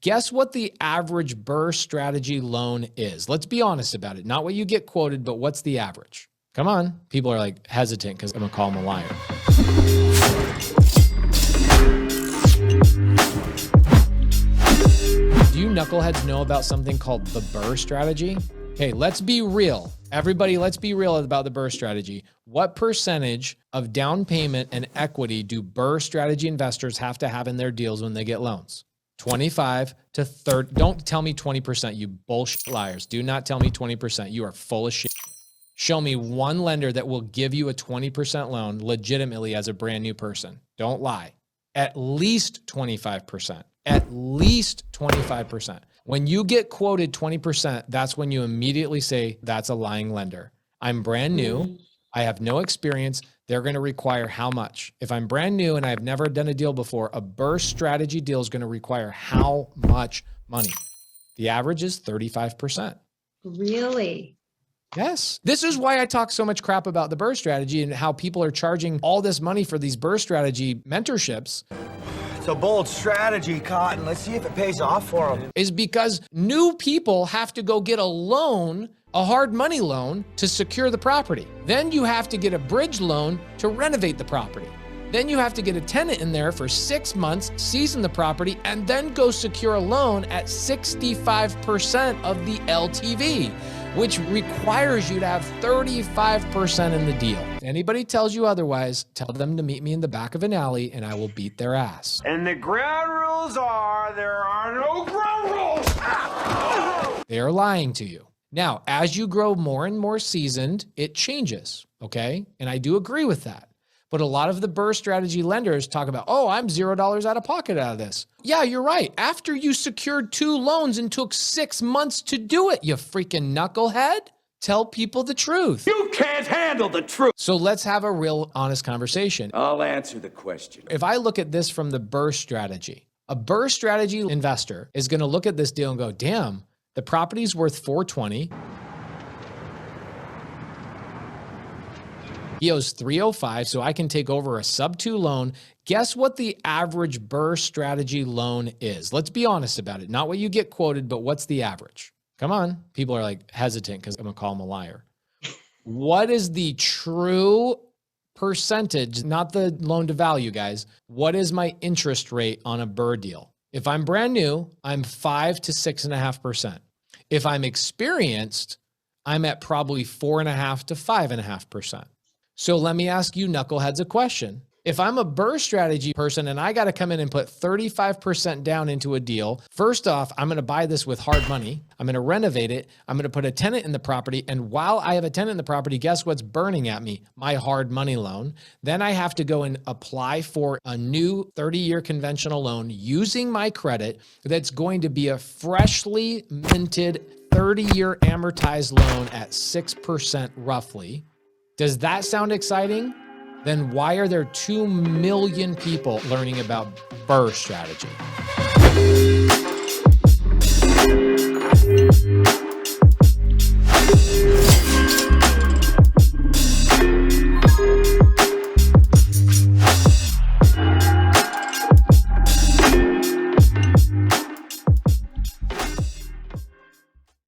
Guess what the average BRRRR strategy loan is? Let's be honest about it. Not what you get quoted, but what's the average? Come on. People are like hesitant because I'm going to call them a liar. Do you knuckleheads know about something called the BRRRR strategy? Okay, let's be real. Everybody, let's be real about the BRRRR strategy. What percentage of down payment and equity do BRRRR strategy investors have to have in their deals when they get loans? 25 to 30. Don't tell me 20%, you bullshit liars. Do not tell me 20%. You are full of shit. Show me one lender that will give you a 20% loan legitimately as a brand new person. Don't lie. At least 25%. At least 25%. When you get quoted 20%, that's when you immediately say, that's a lying lender. I'm brand new. I have no experience. They're going to require how much? If I'm brand new and I've never done a deal before, a BRRRR strategy deal is going to require how much money? The average is 35%. Really? Yes. This is why I talk so much crap about the BRRRR strategy and how people are charging all this money for these BRRRR strategy mentorships. It's a bold strategy, Cotton. Let's see if it pays off for them. Is because new people have to go get a loan, a hard money loan, to secure the property. Then you have to get a bridge loan to renovate the property. Then you have to get a tenant in there for 6 months, season the property, and then go secure a loan at 65% of the LTV, which requires you to have 35% in the deal. If anybody tells you otherwise, tell them to meet me in the back of an alley and I will beat their ass. And the ground rules are, there are no ground rules. They are lying to you. Now, as you grow more and more seasoned, it changes, okay? And I do agree with that. But a lot of the BRRRR strategy lenders talk about, oh, I'm $0 out of pocket out of this. Yeah, you're right. After you secured 2 loans and took 6 months to do it, you freaking knucklehead. Tell people the truth. You can't handle the truth. So let's have a real honest conversation. I'll answer the question. If I look at this from the BRRRR strategy, a BRRRR strategy investor is going to look at this deal and go, damn, the property's worth $420. He owes $305, so I can take over a sub-2 loan. Guess what the average BRRRR strategy loan is? Let's be honest about it. Not what you get quoted, but what's the average? Come on. People are like hesitant because I'm going to call them a liar. What is the true percentage, not the loan to value, guys? What is my interest rate on a BRRRR deal? If I'm brand new, I'm 5 to 6.5%. If I'm experienced, I'm at probably 4.5 to 5.5%. So let me ask you knuckleheads a question. If I'm a BRRRR strategy person and I got to come in and put 35% down into a deal, first off, I'm going to buy this with hard money. I'm going to renovate it. I'm going to put a tenant in the property. And while I have a tenant in the property, guess what's burning at me? My hard money loan. Then I have to go and apply for a new 30-year conventional loan using my credit that's going to be a freshly minted 30-year amortized loan at 6% roughly. Does that sound exciting? Then why are there 2 million people learning about BRRRR strategy?